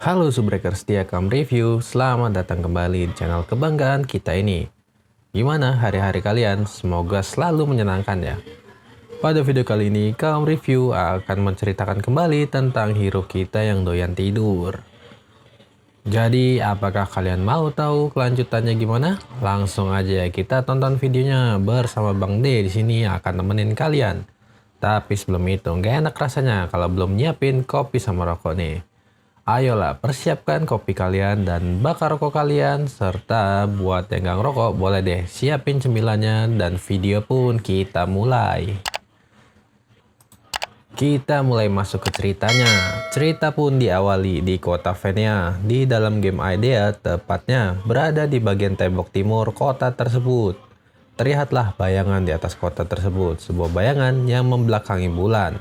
Halo Subbreaker setia Kam Review, selamat datang kembali di channel kebanggaan kita ini. Gimana hari-hari kalian? Semoga selalu menyenangkan ya. Pada video kali ini, Kam Review akan menceritakan kembali tentang hero kita yang doyan tidur. Jadi, apakah kalian mau tahu kelanjutannya gimana? Langsung aja kita tonton videonya bersama Bang D di sini akan nemenin kalian. Tapi sebelum itu, nggak enak rasanya kalau belum nyiapin kopi sama rokok nih. Ayolah, persiapkan kopi kalian dan bakar rokok kalian, serta buat yang nggak ngerokok, boleh deh siapin cemilannya dan video pun kita mulai. Kita mulai masuk ke ceritanya. Cerita pun diawali di kota Venia, di dalam game Idea, tepatnya berada di bagian tembok timur kota tersebut. Terlihatlah bayangan di atas kota tersebut, sebuah bayangan yang membelakangi bulan.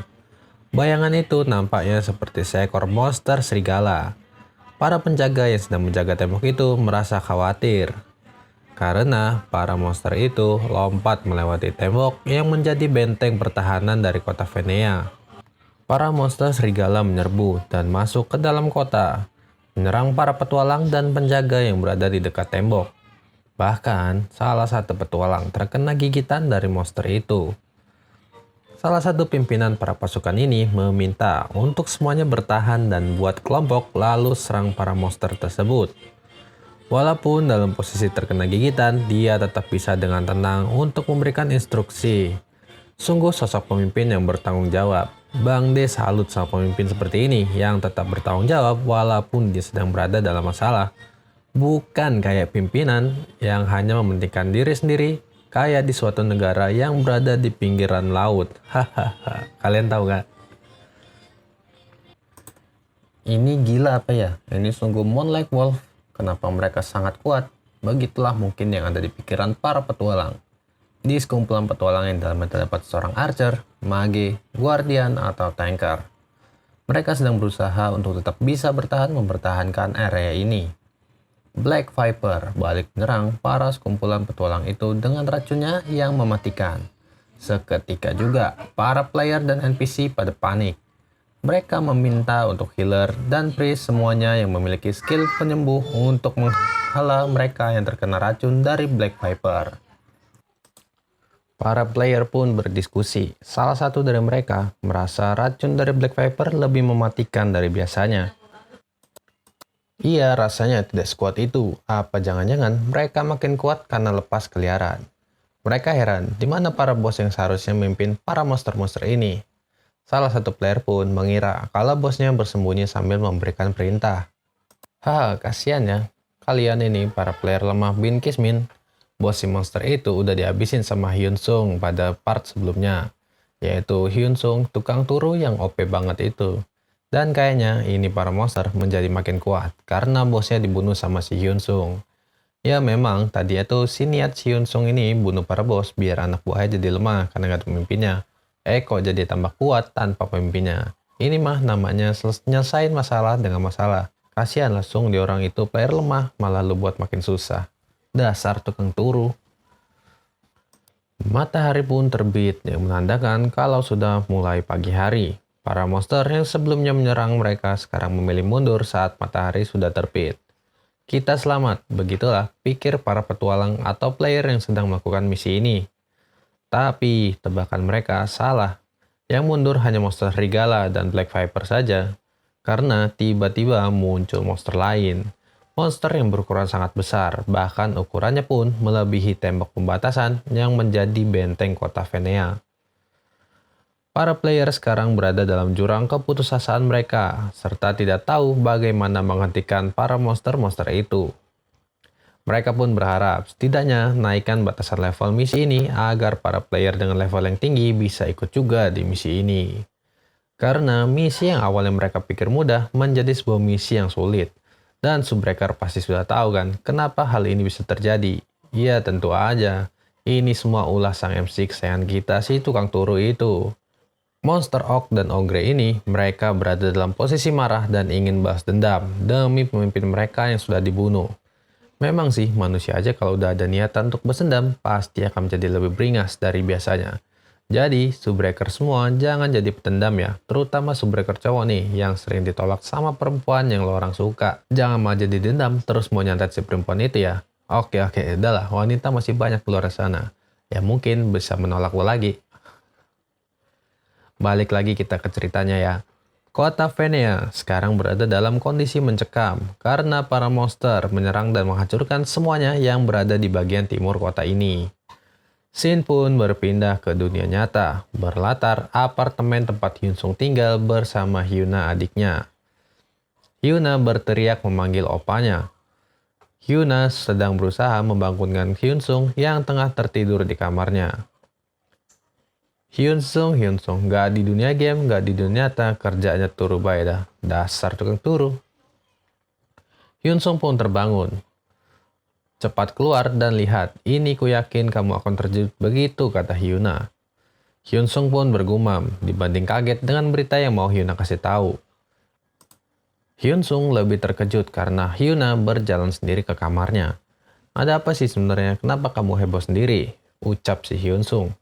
Bayangan itu nampaknya seperti seekor monster serigala. Para penjaga yang sedang menjaga tembok itu merasa khawatir, karena para monster itu lompat melewati tembok yang menjadi benteng pertahanan dari kota Venia. Para monster serigala menyerbu dan masuk ke dalam kota, menyerang para petualang dan penjaga yang berada di dekat tembok. Bahkan, salah satu petualang terkena gigitan dari monster itu. Salah satu pimpinan para pasukan ini meminta untuk semuanya bertahan dan buat kelompok lalu serang para monster tersebut. Walaupun dalam posisi terkena gigitan, dia tetap bisa dengan tenang untuk memberikan instruksi. Sungguh sosok pemimpin yang bertanggung jawab. Bang D salut sama pemimpin seperti ini yang tetap bertanggung jawab walaupun dia sedang berada dalam masalah. Bukan kayak pimpinan yang hanya mementingkan diri sendiri, kayak di suatu negara yang berada di pinggiran laut. Hahaha, kalian tahu gak? Ini gila apa ya? Ini sungguh Moonlight Wolf. Kenapa mereka sangat kuat? Begitulah mungkin yang ada di pikiran para petualang. Di sekumpulan petualang yang dalamnya terdapat seorang archer, mage, guardian, atau tanker. Mereka sedang berusaha untuk tetap bisa bertahan mempertahankan area ini. Black Viper balik menyerang para sekumpulan petualang itu dengan racunnya yang mematikan. Seketika juga, para player dan NPC pada panik. Mereka meminta untuk healer dan priest semuanya yang memiliki skill penyembuh untuk menghala mereka yang terkena racun dari Black Viper. Para player pun berdiskusi. Salah satu dari mereka merasa racun dari Black Viper lebih mematikan dari biasanya. Iya, rasanya tidak sekuat itu. Apa jangan-jangan mereka makin kuat karena lepas keliaran? Mereka heran, di mana para bos yang seharusnya memimpin para monster-monster ini? Salah satu player pun mengira kalau bosnya bersembunyi sambil memberikan perintah. Kasihan ya. Kalian ini para player lemah Bin Kismin. Bos si monster itu udah dihabisin sama Hyun Sung pada part sebelumnya. Yaitu Hyun Sung, tukang turu yang OP banget itu. Dan kayaknya ini para monster menjadi makin kuat karena bosnya dibunuh sama si Hyun Sung. Ya memang tadi itu si niat si Hyun Sung ini bunuh para bos biar anak buahnya jadi lemah karena gak ada pemimpinnya. Kok jadi tambah kuat tanpa pemimpinnya. Ini mah namanya nyelesain masalah dengan masalah. Kasihan langsung di orang itu player lemah malah lu buat makin susah. Dasar tukang turu. Matahari pun terbit yang menandakan kalau sudah mulai pagi hari. Para monster yang sebelumnya menyerang mereka sekarang memilih mundur saat matahari sudah terbit. Kita selamat, begitulah pikir para petualang atau player yang sedang melakukan misi ini. Tapi tebakan mereka salah. Yang mundur hanya monster serigala dan Black Viper saja. Karena tiba-tiba muncul monster lain. Monster yang berukuran sangat besar, bahkan ukurannya pun melebihi tembok pembatasan yang menjadi benteng kota Venia. Para player sekarang berada dalam jurang keputusasaan mereka, serta tidak tahu bagaimana menghentikan para monster-monster itu. Mereka pun berharap setidaknya naikkan batasan level misi ini agar para player dengan level yang tinggi bisa ikut juga di misi ini. Karena misi yang awalnya mereka pikir mudah menjadi sebuah misi yang sulit. Dan Subbreaker pasti sudah tahu kan kenapa hal ini bisa terjadi. Ya tentu aja, ini semua ulah sang MC kesayangan kita si tukang turu itu. Monster Ogg dan Ogre ini, mereka berada dalam posisi marah dan ingin balas dendam demi pemimpin mereka yang sudah dibunuh. Memang sih, manusia aja kalau udah ada niatan untuk balas dendam, pasti akan menjadi lebih beringas dari biasanya. Jadi, subbreaker semua jangan jadi petendam ya, terutama subbreaker cowok nih yang sering ditolak sama perempuan yang lo orang suka. Jangan malah jadi dendam terus mau nyantet si perempuan itu ya. Oke, udahlah, wanita masih banyak di luar sana. Ya mungkin bisa menolak lo lagi. Balik lagi kita ke ceritanya ya. Kota Venea sekarang berada dalam kondisi mencekam karena para monster menyerang dan menghancurkan semuanya yang berada di bagian timur kota ini. Shin pun berpindah ke dunia nyata, berlatar apartemen tempat Hyunsung tinggal bersama Hyuna adiknya. Hyuna berteriak memanggil opanya. Hyuna sedang berusaha membangunkan Hyunsung yang tengah tertidur di kamarnya. Hyunsung, gak di dunia game, gak di dunia nyata, kerjanya turu bae dah. Dasar tukang turu. Hyunsung pun terbangun. Cepat keluar dan lihat, ini ku yakin kamu akan terjun begitu, kata Hyuna. Hyunsung pun bergumam, dibanding kaget dengan berita yang mau Hyuna kasih tahu. Hyunsung lebih terkejut karena Hyuna berjalan sendiri ke kamarnya. Ada apa sih sebenarnya? Kenapa kamu heboh sendiri? Ucap si Hyunsung.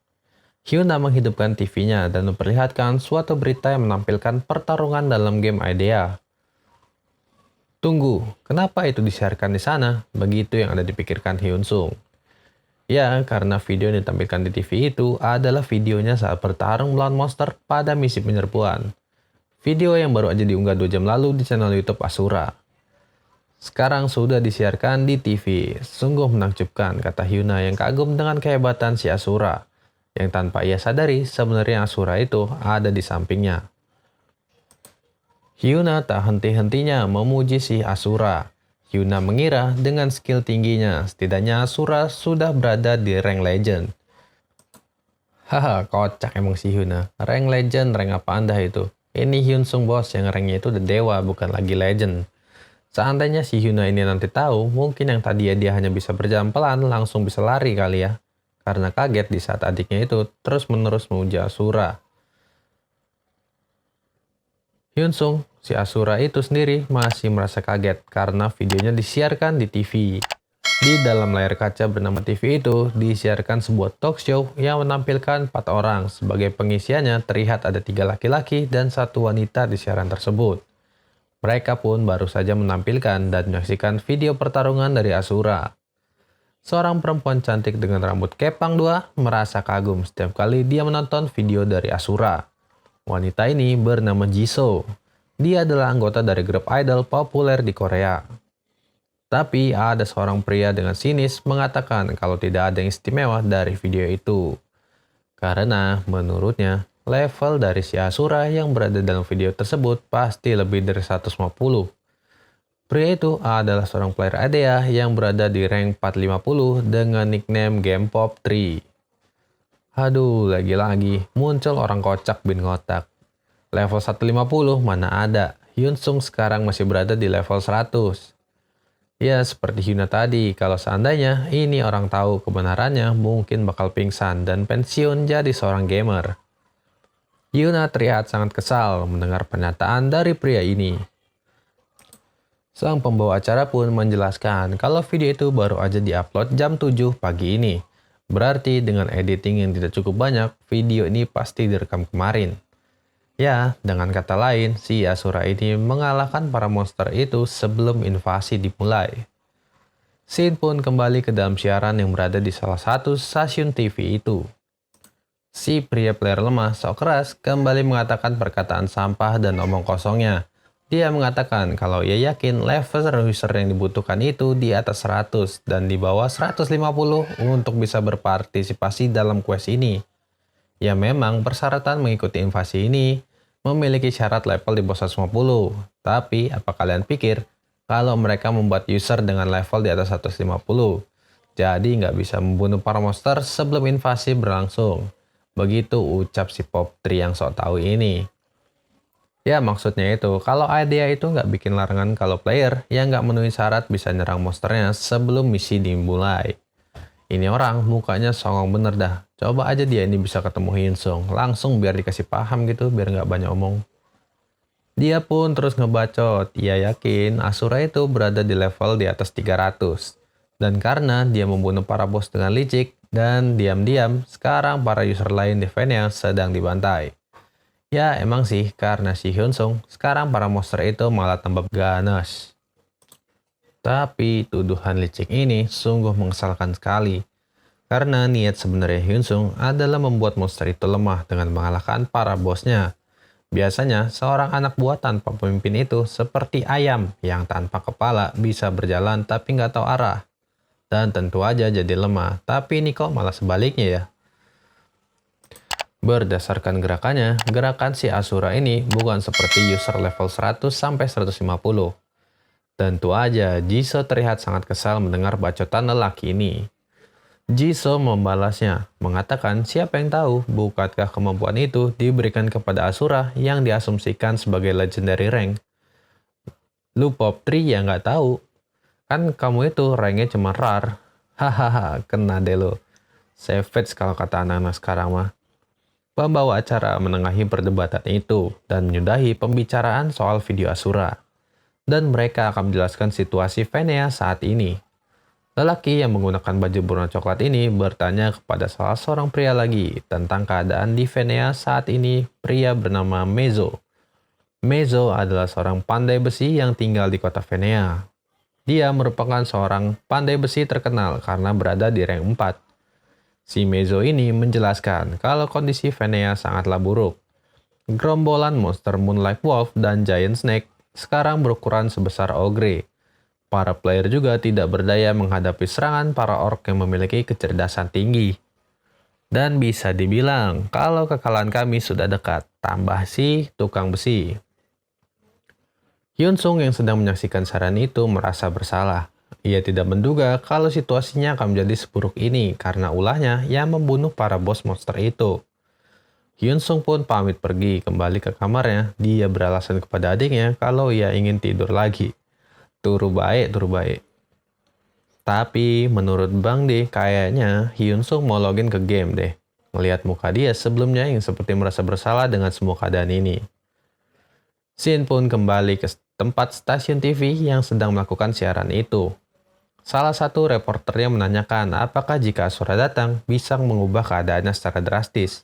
Hyuna menghidupkan TV-nya dan memperlihatkan suatu berita yang menampilkan pertarungan dalam game Idea. Tunggu, kenapa itu disiarkan di sana? Begitu yang ada dipikirkan Hyunsung. Ya, karena video yang ditampilkan di TV itu adalah videonya saat bertarung melawan monster pada misi penyerbuan. Video yang baru aja diunggah 2 jam lalu di channel YouTube Asura. Sekarang sudah disiarkan di TV. Sungguh menakjubkan, kata Hyuna yang kagum dengan kehebatan si Asura. Yang tanpa ia sadari sebenarnya Asura itu ada di sampingnya. Hyuna tak henti-hentinya memuji si Asura. Hyuna mengira dengan skill tingginya, setidaknya Asura sudah berada di rank legend. Haha, kocak emang si Hyuna. Rank legend, rank apa anda itu? Ini Hyunsung bos yang ranknya itu udah dewa, bukan lagi legend. Seandainya si Hyuna ini nanti tahu, mungkin yang tadi dia hanya bisa berjalan pelan langsung bisa lari kali ya. Karena kaget di saat adiknya itu terus-menerus memuji Asura. Hyunsung, si Asura itu sendiri masih merasa kaget karena videonya disiarkan di TV. Di dalam layar kaca bernama TV itu disiarkan sebuah talk show yang menampilkan 4 orang. Sebagai pengisiannya terlihat ada 3 laki-laki dan 1 wanita di siaran tersebut. Mereka pun baru saja menampilkan dan menyaksikan video pertarungan dari Asura. Seorang perempuan cantik dengan rambut kepang 2 merasa kagum setiap kali dia menonton video dari Asura. Wanita ini bernama Jisoo. Dia adalah anggota dari grup idol populer di Korea. Tapi ada seorang pria dengan sinis mengatakan kalau tidak ada yang istimewa dari video itu. Karena menurutnya level dari si Asura yang berada dalam video tersebut pasti lebih dari 150. Pria itu adalah seorang player Idea yang berada di rank 450 dengan nickname GamePop3. Aduh, lagi-lagi muncul orang kocak bin ngotak. Level 150 mana ada, Hyunsung sekarang masih berada di level 100. Ya, seperti Hyuna tadi, kalau seandainya ini orang tahu kebenarannya mungkin bakal pingsan dan pensiun jadi seorang gamer. Hyuna terlihat sangat kesal mendengar pernyataan dari pria ini. Sang pembawa acara pun menjelaskan kalau video itu baru aja diupload jam 7 pagi ini. Berarti dengan editing yang tidak cukup banyak, video ini pasti direkam kemarin. Ya, dengan kata lain, si Asura ini mengalahkan para monster itu sebelum invasi dimulai. Shin pun kembali ke dalam siaran yang berada di salah satu stasiun TV itu. Si pria player lemah sok keras kembali mengatakan perkataan sampah dan omong kosongnya. Dia mengatakan kalau ia yakin level user yang dibutuhkan itu di atas 100 dan di bawah 150 untuk bisa berpartisipasi dalam quest ini. Ya memang persyaratan mengikuti invasi ini memiliki syarat level di bawah 150. Tapi apa kalian pikir kalau mereka membuat user dengan level di atas 150? Jadi nggak bisa membunuh para monster sebelum invasi berlangsung. Begitu ucap si Pop3 yang sok tahu ini. Ya maksudnya itu, kalau Idea itu nggak bikin larangan kalau player yang nggak memenuhi syarat bisa nyerang monsternya sebelum misi dimulai. Ini orang mukanya songong bener dah. Coba aja dia ini bisa ketemu Hyunsung. Langsung biar dikasih paham gitu, biar nggak banyak omong. Dia pun terus ngebacot. Ia yakin Asura itu berada di level di atas 300. Dan karena dia membunuh para bos dengan licik, dan diam-diam sekarang para user lain di Venia sedang dibantai. Ya emang sih, karena si Hyunsung, sekarang para monster itu malah tambah ganas. Tapi tuduhan licik ini sungguh mengesalkan sekali. Karena niat sebenarnya Hyunsung adalah membuat monster itu lemah dengan mengalahkan para bosnya. Biasanya seorang anak buah tanpa pemimpin itu seperti ayam yang tanpa kepala bisa berjalan tapi nggak tahu arah. Dan tentu aja jadi lemah, tapi ini kok malah sebaliknya ya. Berdasarkan gerakannya, gerakan si Asura ini bukan seperti user level 100 sampai 150. Tentu aja, Jisoo terlihat sangat kesal mendengar bacotan lelaki ini. Jisoo membalasnya, mengatakan siapa yang tahu bukankah kemampuan itu diberikan kepada Asura yang diasumsikan sebagai legendary rank. Lu pop 3 ya nggak tahu, kan kamu itu ranknya cuma rar. Hahaha, kena deh lo. Savage kalau kata anak-anak sekarang mah. Pembawa acara menengahi perdebatan itu dan menyudahi pembicaraan soal video Asura. Dan mereka akan menjelaskan situasi Venia saat ini. Lelaki yang menggunakan baju berwarna coklat ini bertanya kepada salah seorang pria lagi tentang keadaan di Venia saat ini. Pria bernama Mezo. Mezo adalah seorang pandai besi yang tinggal di kota Venia. Dia merupakan seorang pandai besi terkenal karena berada di rank 4. Si Mezo ini menjelaskan kalau kondisi Venia sangatlah buruk. Gerombolan monster Moonlight Wolf dan Giant Snake sekarang berukuran sebesar ogre. Para player juga tidak berdaya menghadapi serangan para orc yang memiliki kecerdasan tinggi. Dan bisa dibilang kalau kekalahan kami sudah dekat, tambah si tukang besi. Hyunsung yang sedang menyaksikan saran itu merasa bersalah. Ia tidak menduga kalau situasinya akan menjadi seburuk ini karena ulahnya yang membunuh para bos monster itu. Hyunsung pun pamit pergi kembali ke kamarnya. Dia beralasan kepada adiknya kalau ia ingin tidur lagi. Turu baik, turu baik. Tapi menurut Bang D, kayaknya Hyunsung mau login ke game deh. Ngelihat muka dia sebelumnya yang seperti merasa bersalah dengan semua keadaan ini. Shin pun kembali ke tempat stasiun TV yang sedang melakukan siaran itu. Salah satu reporternya menanyakan apakah jika Asura datang bisa mengubah keadaannya secara drastis.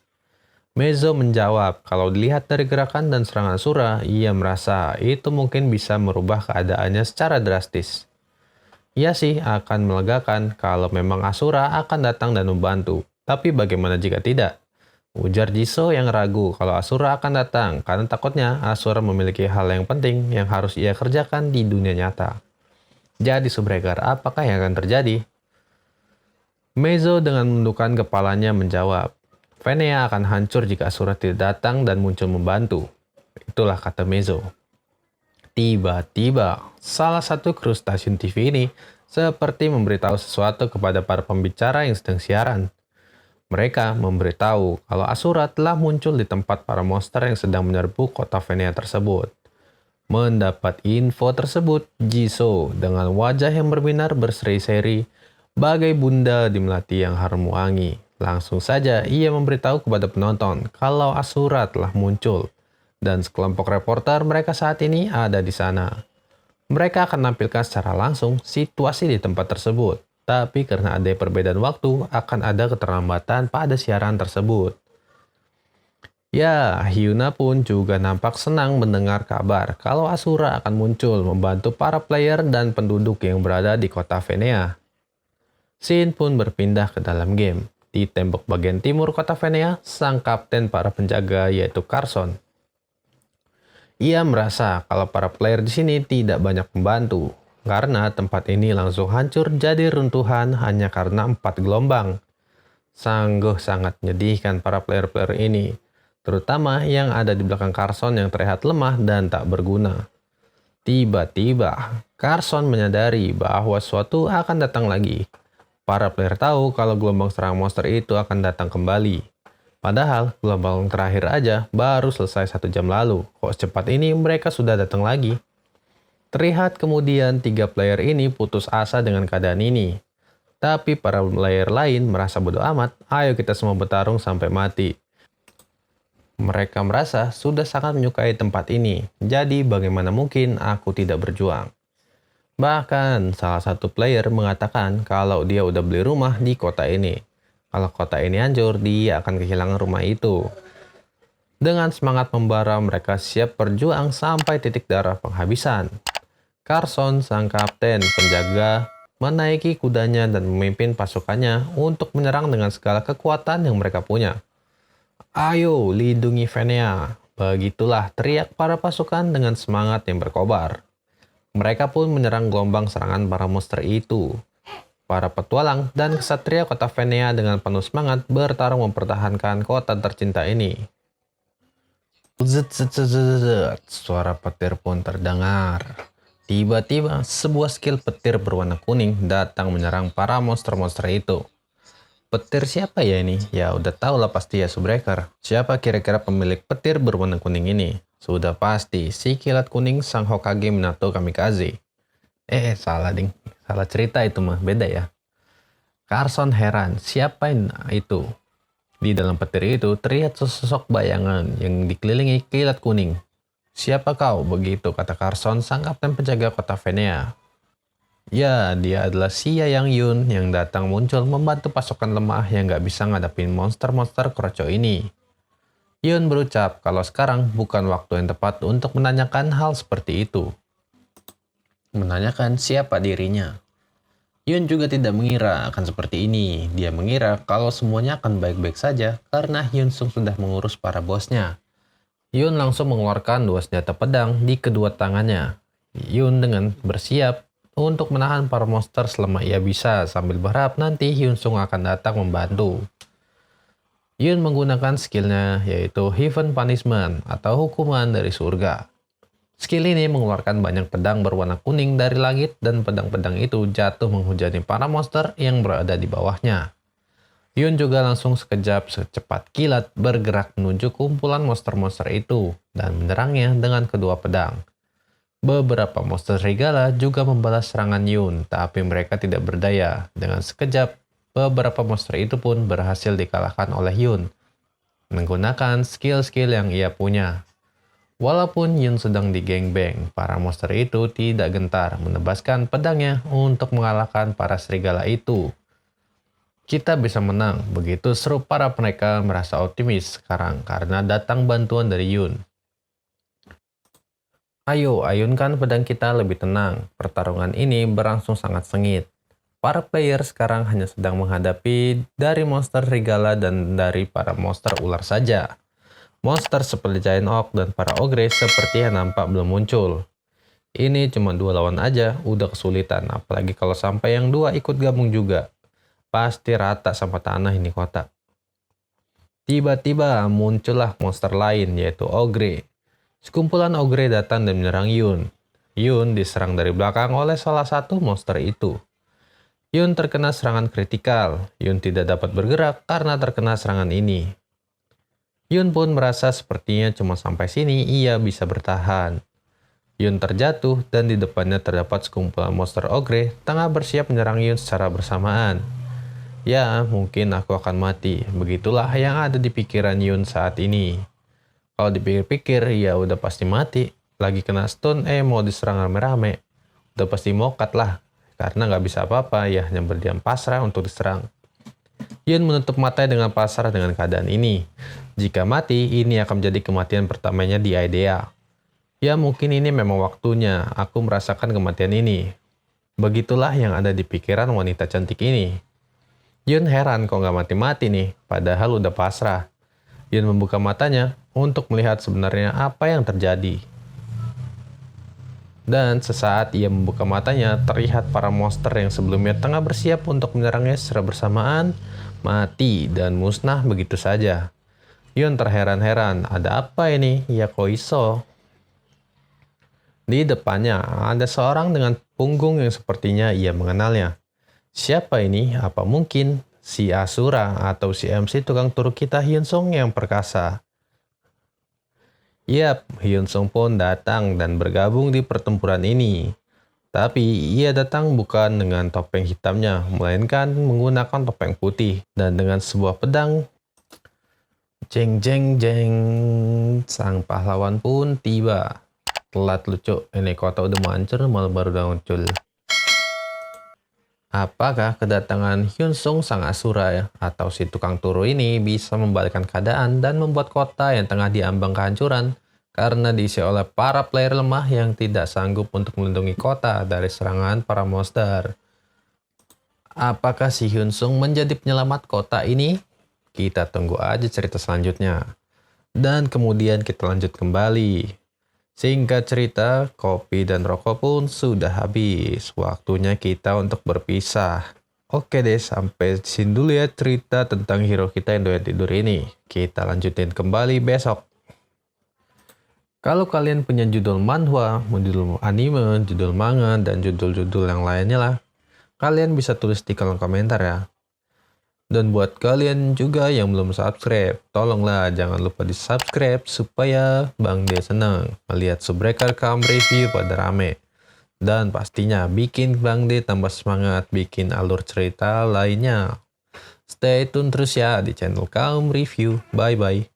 Mezo menjawab kalau dilihat dari gerakan dan serangan Asura, ia merasa itu mungkin bisa merubah keadaannya secara drastis. Ia sih akan melegakan kalau memang Asura akan datang dan membantu. Tapi bagaimana jika tidak? Ujar Jisoo yang ragu kalau Asura akan datang karena takutnya Asura memiliki hal yang penting yang harus ia kerjakan di dunia nyata. Jadi Subregar, apakah yang akan terjadi? Mezo dengan menundukkan kepalanya menjawab, Venia akan hancur jika Asura tidak datang dan muncul membantu. Itulah kata Mezo. Tiba-tiba, salah satu kru stasiun TV ini seperti memberitahu sesuatu kepada para pembicara yang sedang siaran. Mereka memberitahu kalau Asura telah muncul di tempat para monster yang sedang menyerbu kota Venia tersebut. Mendapat info tersebut, Jisoo dengan wajah yang berbinar berseri-seri bagai bunda di melati yang harum wangi. Langsung saja ia memberitahu kepada penonton kalau Asura telah muncul dan sekelompok reporter mereka saat ini ada di sana. Mereka akan menampilkan secara langsung situasi di tempat tersebut, tapi karena ada perbedaan waktu akan ada keterlambatan pada siaran tersebut. Ya, Hyuna pun juga nampak senang mendengar kabar kalau Asura akan muncul membantu para player dan penduduk yang berada di kota Venia. Shin pun berpindah ke dalam game. Di tembok bagian timur kota Venia, sang kapten para penjaga yaitu Carson. Ia merasa kalau para player di sini tidak banyak membantu, karena tempat ini langsung hancur jadi runtuhan hanya karena 4 gelombang. Sungguh sangat menyedihkan para player-player ini, terutama yang ada di belakang Carson yang terlihat lemah dan tak berguna. Tiba-tiba, Carson menyadari bahwa sesuatu akan datang lagi. Para player tahu kalau gelombang serang monster itu akan datang kembali. Padahal gelombang terakhir aja baru selesai 1 jam lalu. Kok secepat ini mereka sudah datang lagi? Terlihat kemudian 3 player ini putus asa dengan keadaan ini. Tapi para player lain merasa bodoh amat, ayo kita semua bertarung sampai mati. Mereka merasa sudah sangat menyukai tempat ini, jadi bagaimana mungkin aku tidak berjuang. Bahkan salah satu player mengatakan kalau dia udah beli rumah di kota ini. Kalau kota ini hancur, dia akan kehilangan rumah itu. Dengan semangat membara, mereka siap berjuang sampai titik darah penghabisan. Carson, sang kapten penjaga, menaiki kudanya dan memimpin pasukannya untuk menyerang dengan segala kekuatan yang mereka punya. Ayo, lindungi Fenea. Begitulah teriak para pasukan dengan semangat yang berkobar. Mereka pun menyerang gelombang serangan para monster itu. Para petualang dan kesatria kota Fenea dengan penuh semangat bertarung mempertahankan kota tercinta ini. Zet, zet, zet, zet, zet. Suara petir pun terdengar. Tiba-tiba, sebuah skill petir berwarna kuning datang menyerang para monster-monster itu. Petir siapa ya ini? Ya udah tahu lah pasti ya Subreaker. Siapa kira-kira pemilik petir berwarna kuning ini? Sudah pasti si kilat kuning sang Hokage Minato Kamikaze. Salah ding. Salah cerita itu mah, beda ya. Carson heran, siapa itu? Di dalam petir itu terlihat sesosok bayangan yang dikelilingi kilat kuning. Siapa kau? Begitu kata Carson, sang kapten penjaga kota Fenea. Ya, dia adalah si Yayan Yun yang datang muncul membantu pasukan lemah yang gak bisa ngadapin monster-monster kroco ini. Yun berucap kalau sekarang bukan waktu yang tepat untuk menanyakan hal seperti itu. Menanyakan siapa dirinya. Yun juga tidak mengira akan seperti ini. Dia mengira kalau semuanya akan baik-baik saja karena Hyun Sung sudah mengurus para bosnya. Yun langsung mengeluarkan 2 senjata pedang di kedua tangannya. Yun dengan bersiap untuk menahan para monster selama ia bisa sambil berharap nanti Hyun Sung akan datang membantu. Yun menggunakan skillnya yaitu Heaven Punishment atau hukuman dari surga. Skill ini mengeluarkan banyak pedang berwarna kuning dari langit dan pedang-pedang itu jatuh menghujani para monster yang berada di bawahnya. Yun juga langsung sekejap secepat kilat bergerak menuju kumpulan monster-monster itu dan menyerangnya dengan kedua pedang. Beberapa monster serigala juga membalas serangan Yun, tapi mereka tidak berdaya. Dengan sekejap, beberapa monster itu pun berhasil dikalahkan oleh Yun, menggunakan skill-skill yang ia punya. Walaupun Yun sedang digengbeng, para monster itu tidak gentar menebaskan pedangnya untuk mengalahkan para serigala itu. Kita bisa menang, begitu seru para mereka merasa optimis sekarang karena datang bantuan dari Yun. Ayo, ayunkan pedang kita lebih tenang. Pertarungan ini berlangsung sangat sengit. Para player sekarang hanya sedang menghadapi dari monster serigala dan dari para monster ular saja. Monster seperti Giant Oak dan para ogre seperti yang nampak belum muncul. Ini cuma 2 lawan aja, udah kesulitan. Apalagi kalau sampai yang 2 ikut gabung juga. Pasti rata sama tanah ini kota. Tiba-tiba muncullah monster lain yaitu ogre. Sekumpulan ogre datang dan menyerang Yun. Yun diserang dari belakang oleh salah satu monster itu. Yun terkena serangan kritikal. Yun tidak dapat bergerak karena terkena serangan ini. Yun pun merasa sepertinya cuma sampai sini ia bisa bertahan. Yun terjatuh dan di depannya terdapat sekumpulan monster ogre tengah bersiap menyerang Yun secara bersamaan. Ya, mungkin aku akan mati. Begitulah yang ada di pikiran Yun saat ini. Kalau dipikir-pikir, ya udah pasti mati. Lagi kena stun, mau diserang rame-rame. Udah pasti mokat lah. Karena nggak bisa apa-apa, ya hanya berdiam pasrah untuk diserang. Yun menutup matanya dengan pasrah dengan keadaan ini. Jika mati, ini akan menjadi kematian pertamanya di IDEA. Ya mungkin ini memang waktunya, aku merasakan kematian ini. Begitulah yang ada di pikiran wanita cantik ini. Yun heran kok nggak mati-mati nih, padahal udah pasrah. Yun membuka matanya untuk melihat sebenarnya apa yang terjadi. Dan sesaat ia membuka matanya, terlihat para monster yang sebelumnya tengah bersiap untuk menyerangnya secara bersamaan, mati dan musnah begitu saja. Yun terheran-heran, ada apa ini? Ya kok iso? Di depannya ada seorang dengan punggung yang sepertinya ia mengenalnya. Siapa ini? Apa mungkin si Asura atau si MC tukang turuk kita Hyun Sung yang perkasa? Yap, Hyun Sung pun datang dan bergabung di pertempuran ini. Tapi ia datang bukan dengan topeng hitamnya, melainkan menggunakan topeng putih. Dan dengan sebuah pedang, jeng jeng jeng, sang pahlawan pun tiba. Telat lucu, ini kota udah mau hancur, malah baru udah muncul. Apakah kedatangan Hyun Sung sang Asura atau si tukang turu ini bisa membalikkan keadaan dan membuat kota yang tengah diambang kehancuran karena diisi oleh para player lemah yang tidak sanggup untuk melindungi kota dari serangan para monster? Apakah si Hyun Sung menjadi penyelamat kota ini? Kita tunggu aja cerita selanjutnya. Dan kemudian kita lanjut kembali. Singkat cerita, kopi dan rokok pun sudah habis. Waktunya kita untuk berpisah. Oke deh, sampai sini dulu ya cerita tentang hero kita yang doyan tidur ini. Kita lanjutin kembali besok. Kalau kalian punya judul manhwa, judul anime, judul manga, dan judul-judul yang lainnya lah, kalian bisa tulis di kolom komentar ya. Dan buat kalian juga yang belum subscribe, tolonglah jangan lupa di subscribe supaya Bang De senang melihat Subbreaker Kaum review pada rame. Dan pastinya bikin Bang De tambah semangat bikin alur cerita lainnya. Stay tune terus ya di channel Kaum Review. Bye bye.